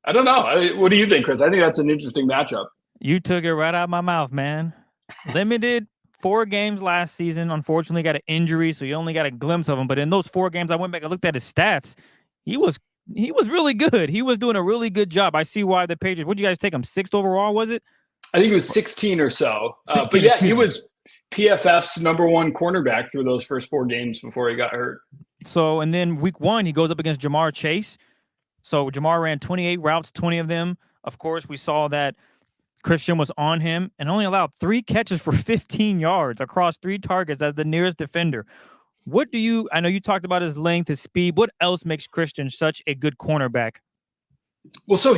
I don't know. What do you think, Chris? I think that's an interesting matchup. You took it right out of my mouth, man. Limited 4 games last season. Unfortunately, got an injury, so you only got a glimpse of him. But in those 4 games, I went back and looked at his stats. He was really good. He was doing a really good job. I see why the Patriots. Would you guys take him 6th overall? Was it? I think it was 16 or so. 16, but yeah, he was PFF's #1 cornerback through those first 4 games before he got hurt. So, and then week 1, he goes up against Jamar Chase. So Jamar ran 28 routes, 20 of them. Of course, we saw that Christian was on him and only allowed 3 catches for 15 yards across 3 targets as the nearest defender. I know you talked about his length, his speed. What else makes Christian such a good cornerback? Well, so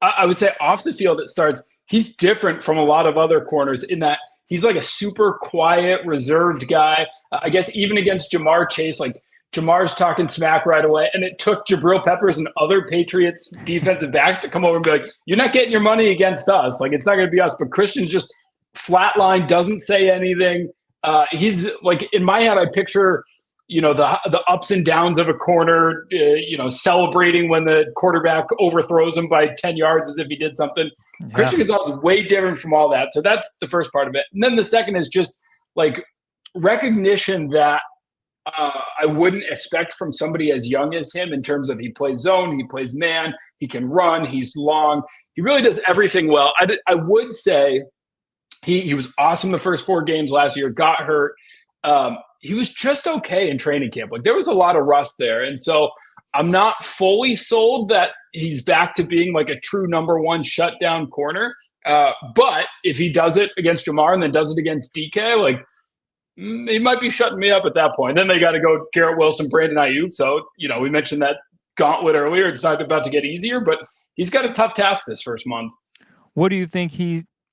I would say off the field it starts, he's different from a lot of other corners in that he's like a super quiet, reserved guy. I guess even against Jamar Chase, like Jamar's talking smack right away. And it took Jabril Peppers and other Patriots defensive backs to come over and be like, you're not getting your money against us. Like, it's not going to be us. But Christian's just flatline, doesn't say anything. He's like, in my head, I picture, the ups and downs of a corner, celebrating when the quarterback overthrows him by 10 yards as if he did something. Yeah. Christian Gonzalez is way different from all that. So that's the first part of it. And then the second is just like recognition that I wouldn't expect from somebody as young as him in terms of he plays zone, he plays man, he can run, he's long. He really does everything well. I would say he was awesome the first 4 games last year, got hurt. He was just okay in training camp. Like there was a lot of rust there. And so I'm not fully sold that he's back to being like a true #1 shutdown corner. But if he does it against Jamar and then does it against DK, like he might be shutting me up at that point. Then they got to go Garrett Wilson, Brandon Ayuk. So, we mentioned that gauntlet earlier. It's not about to get easier, but he's got a tough task this first month. What do you think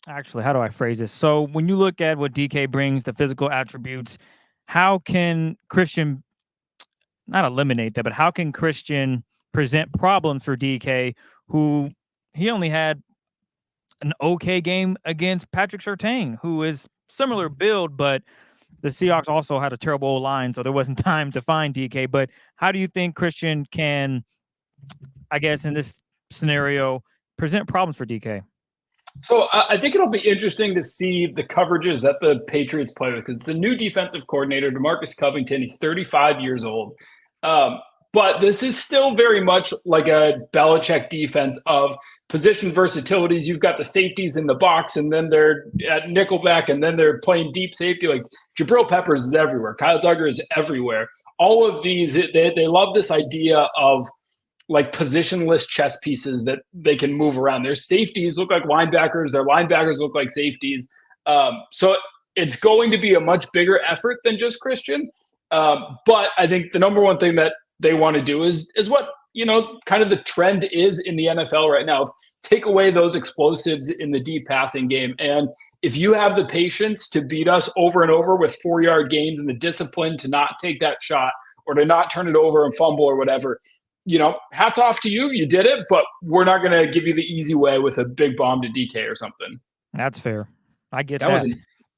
actually, how do I phrase this? So when you look at what DK brings, the physical attributes, how can Christian not eliminate that, but how can Christian present problems for DK, who he only had an okay game against Patrick Surtain, who is similar build, but the Seahawks also had a terrible O-line, so there wasn't time to find DK. But how do you think Christian can, I guess, in this scenario, present problems for DK? So I think it'll be interesting to see the coverages that the Patriots play with, because it's the new defensive coordinator, DeMarcus Covington. He's 35 years old. But this is still very much like a Belichick defense of position versatilities. You've got the safeties in the box, and then they're at nickelback, and then they're playing deep safety. Like Jabril Peppers is everywhere. Kyle Duggar is everywhere. All of these, they love this idea of like positionless chess pieces that they can move around. Their safeties look like linebackers. Their linebackers look like safeties. So it's going to be a much bigger effort than just Christian. But I think the #1 thing that they want to do is what, kind of the trend is in the NFL right now. Take away those explosives in the deep passing game. And if you have the patience to beat us over and over with 4-yard gains and the discipline to not take that shot or to not turn it over and fumble or whatever, hats off to you. You did it, but we're not going to give you the easy way with a big bomb to DK or something. That's fair. I get That that. was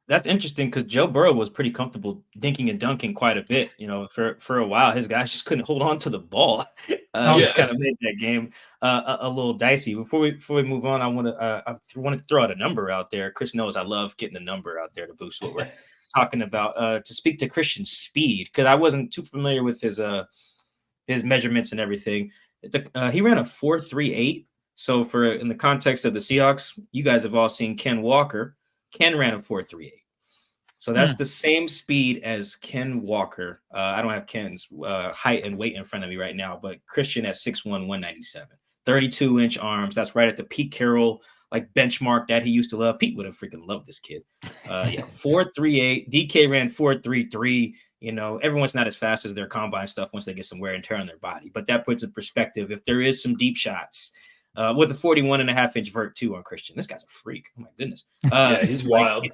that's interesting because Joe Burrow was pretty comfortable dinking and dunking quite a bit. For a while, his guys just couldn't hold on to the ball, which kind of made that game a little dicey. Before we move on, I want to throw out a number out there. Chris knows I love getting a number out there to boost what we're talking about. To speak to Christian's speed, because I wasn't too familiar with his measurements and everything. He ran a 4.38. So in the context of the Seahawks, you guys have all seen Ken Walker. Ken ran a 4.38. So that's the same speed as Ken Walker. I don't have Ken's height and weight in front of me right now, but Christian at 6'1", 197, 32-inch arms. That's right at the Pete Carroll benchmark that he used to love. Pete would have freaking loved this kid. 4.38. DK ran 4.33. Everyone's not as fast as their combine stuff once they get some wear and tear on their body. But that puts in perspective. If there is some deep shots, with a 41.5-inch vert too on Christian, this guy's a freak. Oh my goodness. He's wild.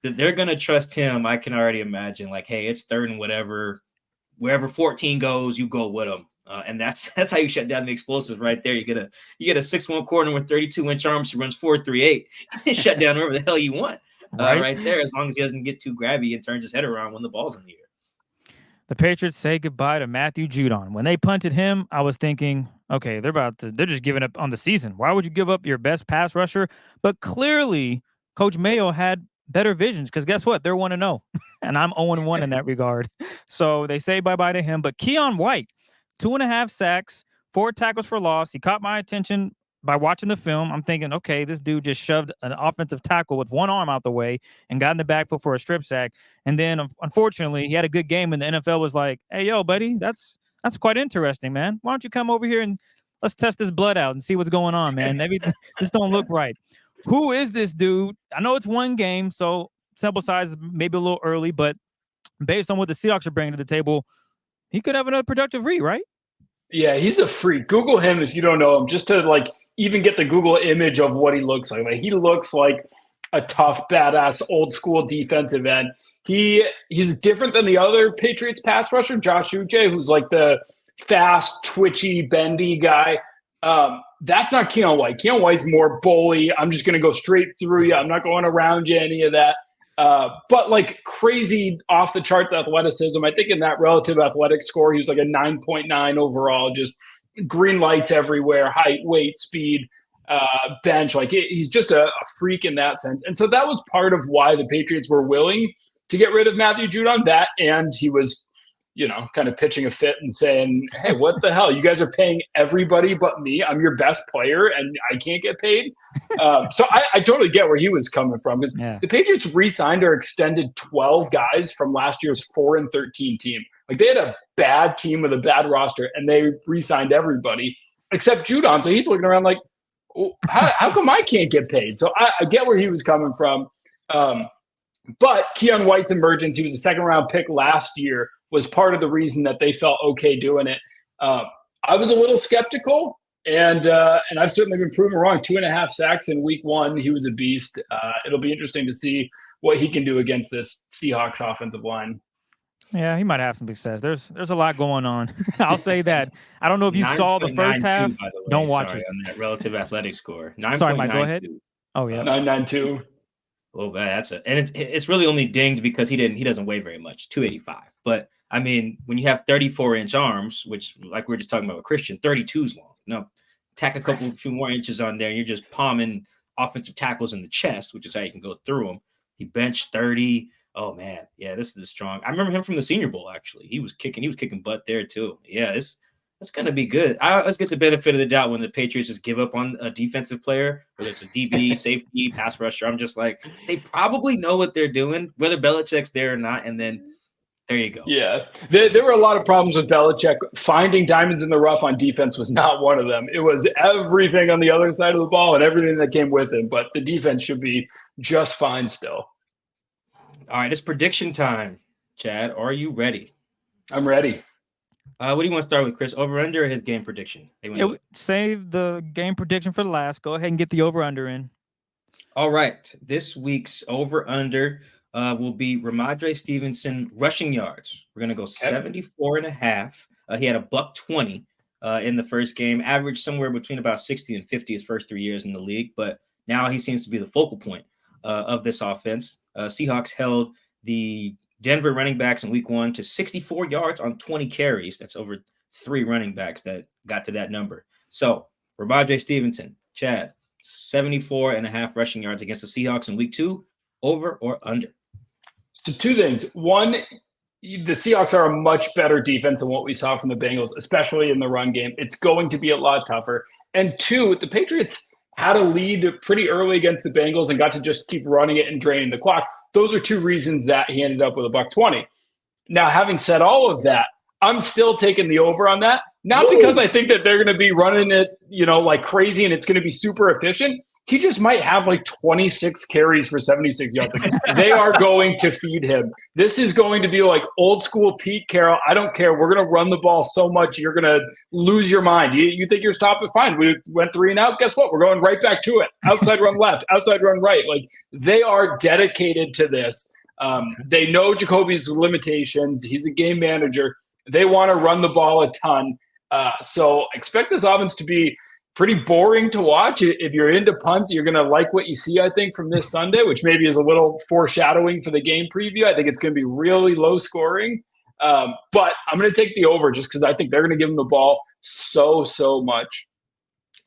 They're going to trust him. I can already imagine hey, it's third and whatever, wherever 14 goes, you go with him. And that's how you shut down the explosives right there. You get a 6'1" corner with 32-inch arms who runs 4.38. Shut down wherever the hell you want right there, as long as he doesn't get too grabby and turns his head around when the ball's in the air. The Patriots say goodbye to Matthew Judon. When they punted him, I was thinking, okay, they're just giving up on the season. Why would you give up your best pass rusher? But clearly, Coach Mayo had better visions, because guess what? They're 1-0, and I'm 0-1 in that regard. So they say bye-bye to him. But Keon White, 2.5 sacks, 4 tackles for loss. He caught my attention by watching the film. I'm thinking, okay, this dude just shoved an offensive tackle with one arm out the way and got in the backfield for a strip sack. And then, unfortunately, he had a good game, and the NFL was like, hey, yo, buddy, that's quite interesting, man. Why don't you come over here and let's test this blood out and see what's going on, man. Maybe this don't look right. Who is this dude? I know it's one game, so sample size is maybe a little early, but based on what the Seahawks are bringing to the table, he could have another productive read, right? Yeah, he's a freak. Google him if you don't know him, just to even get the Google image of what he looks like. He looks like a tough, badass, old school defensive end. He's different than the other Patriots pass rusher, Josh Uche, who's the fast, twitchy, bendy guy. That's not Keon White. Keon White's more bully. I'm just going to go straight through you. I'm not going around you, any of that. But crazy off the charts athleticism. I think in that relative athletic score, he was a 9.9 overall, just green lights everywhere, height, weight, speed, bench. He's just a freak in that sense. And so that was part of why the Patriots were willing to get rid of Matthew Judon. That, and he was, kind of pitching a fit and saying, hey, what the hell? You guys are paying everybody but me. I'm your best player and I can't get paid. So I totally get where he was coming from, because the Patriots re-signed or extended 12 guys from last year's 4-13 team. They had a bad team with a bad roster, and they re-signed everybody except Judon. So he's looking around how come I can't get paid? So I get where he was coming from. But Keon White's emergence, he was a second-round pick last year, was part of the reason that they felt okay doing it. I was a little skeptical, and I've certainly been proven wrong. 2.5 sacks in week 1. He was a beast. It'll be interesting to see what he can do against this Seahawks offensive line. Yeah, he might have some success. There's a lot going on. I'll say that. I don't know if you saw the first half. By the way. Don't watch it. On that relative athletic score. 9.92. Sorry, Mike, go ahead. Oh yeah, 9.92. Oh, and it's really only dinged because he doesn't weigh very much, 285. But I mean, when you have 34-inch arms, which we were just talking about with Christian, 32's long. Tack a few more inches on there, and you're just palming offensive tackles in the chest, which is how you can go through them. He benched 30. Oh man, yeah, this is strong. I remember him from the Senior Bowl. Actually, he was kicking butt there too. Yeah, it's gonna be good. I always get the benefit of the doubt when the Patriots just give up on a defensive player, whether it's a DB, safety, pass rusher. I'm just they probably know what they're doing, whether Belichick's there or not, and then there you go. Yeah, there were a lot of problems with Belichick. Finding diamonds in the rough on defense was not one of them. It was everything on the other side of the ball and everything that came with it. But the defense should be just fine still. All right, it's prediction time. Chad, are you ready? I'm ready. What do you want to start with, Chris? Over-under or his game prediction? Save the game prediction for the last. Go ahead and get the over-under in. All right. This week's over-under will be Rhamondre Stevenson rushing yards. We're going to go 74.5. He had a $120 in the first game, averaged somewhere between about 60 and 50 his first 3 years in the league, but now he seems to be the focal point of this offense. Seahawks held the Denver running backs in week 1 to 64 yards on 20 carries. That's over 3 running backs that got to that number. So Rhamondre Stevenson, Chad, 74.5 rushing yards against the Seahawks in week 2, over or under? So 2 things. One, the Seahawks are a much better defense than what we saw from the Bengals, especially in the run game. It's going to be a lot tougher. And 2, the Patriots had a lead pretty early against the Bengals and got to just keep running it and draining the clock. Those are 2 reasons that he ended up with $120. Now, having said all of that, I'm still taking the over on that. Not because I think that they're going to be running it, like crazy and it's going to be super efficient. He just might have like 26 carries for 76 yards. They are going to feed him. This is going to be like old school Pete Carroll. I don't care. We're going to run the ball so much you're going to lose your mind. You think you're stopping? Fine. We went 3 and out. Guess what? We're going right back to it. Outside run left, outside run right. Like they are dedicated to this. They know Jacoby's limitations. He's a game manager. They want to run the ball a ton. So expect this offense to be pretty boring to watch. If you're into punts, you're going to like what you see, I think, from this Sunday, which maybe is a little foreshadowing for the game preview. I think it's going to be really low scoring. But I'm going to take the over just because I think they're going to give them the ball so much.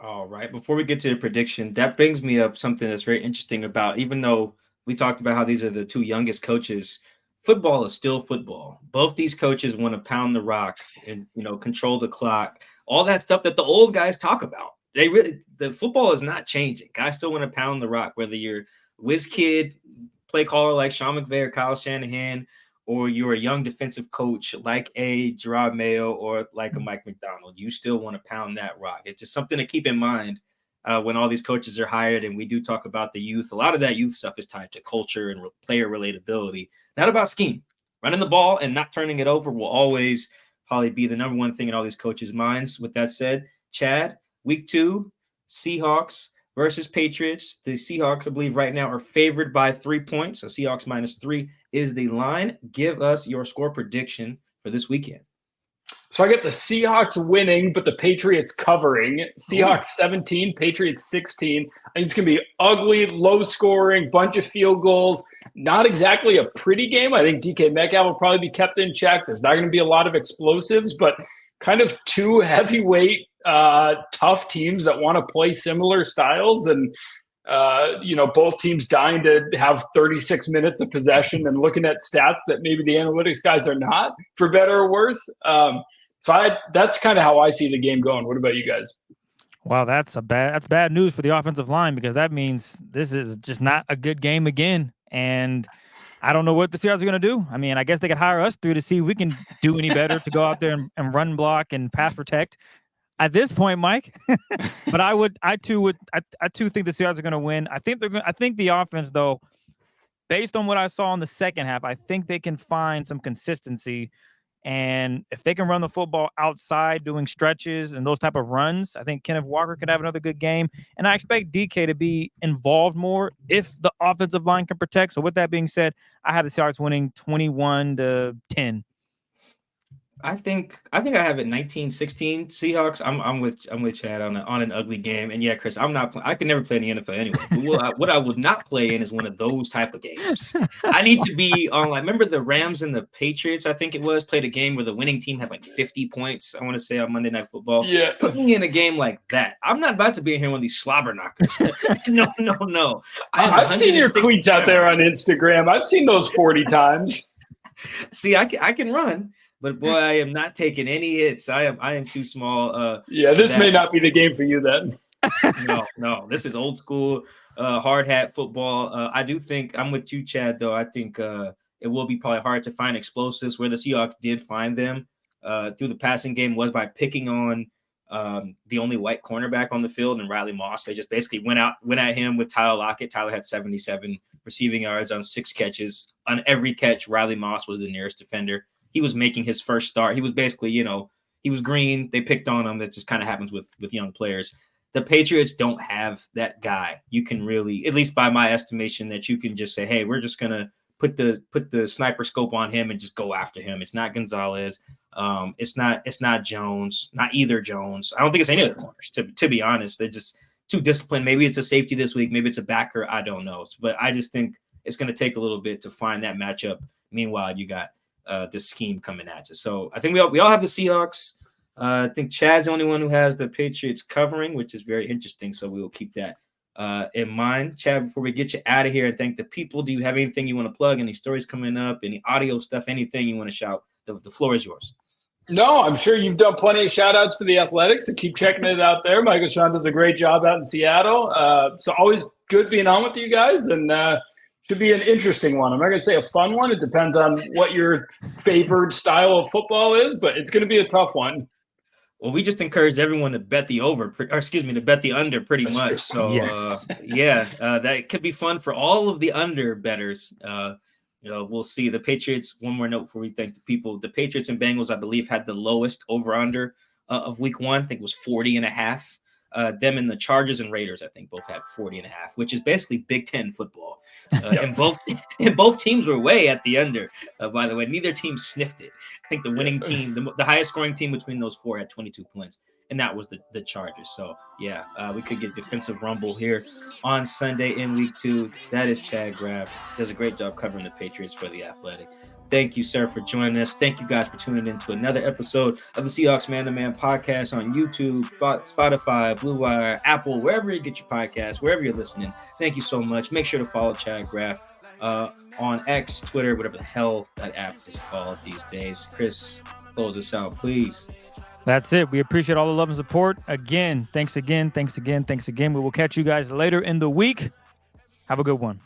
All right. Before we get to the prediction, that brings me up something that's very interesting about, even though we talked about how these are the 2 youngest coaches, football is still football. Both these coaches want to pound the rock and, control the clock, all that stuff that the old guys talk about. The football is not changing. Guys still want to pound the rock, whether you're whiz kid play caller like Sean McVay or Kyle Shanahan, or you're a young defensive coach like a Gerard Mayo or like a Mike McDonald. You still want to pound that rock. It's just something to keep in mind when all these coaches are hired and we do talk about the youth. A lot of that youth stuff is tied to culture and player relatability, not about scheme. Running the ball and not turning it over will always probably be the number one thing in all these coaches' minds. With that said, Chad, week 2, Seahawks versus Patriots. The Seahawks, I believe, right now are favored by 3 points. So Seahawks -3 is the line. Give us your score prediction for this weekend. So I get the Seahawks winning, but the Patriots covering. Seahawks 17, Patriots 16. I think it's going to be ugly, low scoring, bunch of field goals. Not exactly a pretty game. I think DK Metcalf will probably be kept in check. There's not going to be a lot of explosives, but kind of 2 heavyweight, tough teams that want to play similar styles. And, both teams dying to have 36 minutes of possession and looking at stats that maybe the analytics guys are not, for better or worse. That's kind of how I see the game going. What about you guys? Wow, that's bad news for the offensive line, because that means this is just not a good game again. And I don't know what the Seahawks are going to do. I mean, I guess they could hire us 3 to see if we can do any better to go out there and run block and pass protect at this point, Mike. But I too think the Seahawks are going to win. I think the offense, though, based on what I saw in the second half, I think they can find some consistency. And if they can run the football outside doing stretches and those type of runs, I think Kenneth Walker could have another good game. And I expect DK to be involved more if the offensive line can protect. So with that being said, I have the Seahawks winning 21-10. I think I have it 19-16 Seahawks. I'm with Chad on an ugly game. And yeah, Chris, I can never play in the NFL anyway. But what I would not play in is one of those type of games. I need to be on, like, remember the Rams and the Patriots, I think it was, played a game where the winning team had like 50 points, I want to say, on Monday Night Football. Yeah. Put me in a game like that. I'm not about to be in here one of these slobber knockers. No. I've seen your tweets out there on Instagram. I've seen those 40 times. See, I can run. But boy, I am not taking any hits. I am too small. This may not be the game for you then. No. This is old school, hard hat football. I do think I'm with you, Chad. Though I think it will be probably hard to find explosives. Where the Seahawks did find them through the passing game was by picking on the only white cornerback on the field, and Riley Moss. They just basically went at him with Tyler Lockett. Tyler had 77 receiving yards on 6 catches. On every catch, Riley Moss was the nearest defender. He was making his first start. He was basically, he was green. They picked on him. That just kind of happens with young players. The Patriots don't have that guy. You can really, at least by my estimation, that you can just say, hey, we're just going to put the sniper scope on him and just go after him. It's not Gonzalez. It's not Jones, not either Jones. I don't think it's any of the corners, to be honest. too disciplined. Maybe it's a safety this week. Maybe it's a backer. I don't know. But I just think it's going to take a little bit to find that matchup. Meanwhile, you got this scheme coming at you. So I think we all have the Seahawks. I think Chad's the only one who has the Patriots covering, which is very interesting. So we will keep that in mind. Chad, before we get you out of here and thank the people, do you have anything you want to plug? Any stories coming up? Any audio stuff? Anything you want to shout? The floor is yours. No, I'm sure you've done plenty of shout outs for the Athletics, so keep checking it out there. Michael-Shawn does a great job out in Seattle. So always good being on with you guys, and should be an interesting one. I'm not going to say a fun one. It depends on what your favored style of football is, but it's going to be a tough one. Well, we just encourage everyone to bet the to bet the under pretty much. So, Yes. that could be fun for all of the under bettors. We'll see. The Patriots, one more note before we thank the people. The Patriots and Bengals, I believe, had the lowest over-under of week 1. I think it was 40.5. Them and the Chargers and Raiders, I think, both had 40.5, which is basically Big Ten football. And both teams were way at the under, by the way. Neither team sniffed it. I think the winning team, the highest scoring team between those 4 had 22 points, and that was the Chargers. So, we could get defensive rumble here on Sunday in week 2. That is Chad Graff. Does a great job covering the Patriots for The Athletic. Thank you, sir, for joining us. Thank you guys for tuning in to another episode of the Seahawks Man to Man podcast on YouTube, Spotify, Blue Wire, Apple, wherever you get your podcasts, wherever you're listening. Thank you so much. Make sure to follow Chad Graff on X, Twitter, whatever the hell that app is called these days. Chris, close us out, please. That's it. We appreciate all the love and support. Again, thanks again. We will catch you guys later in the week. Have a good one.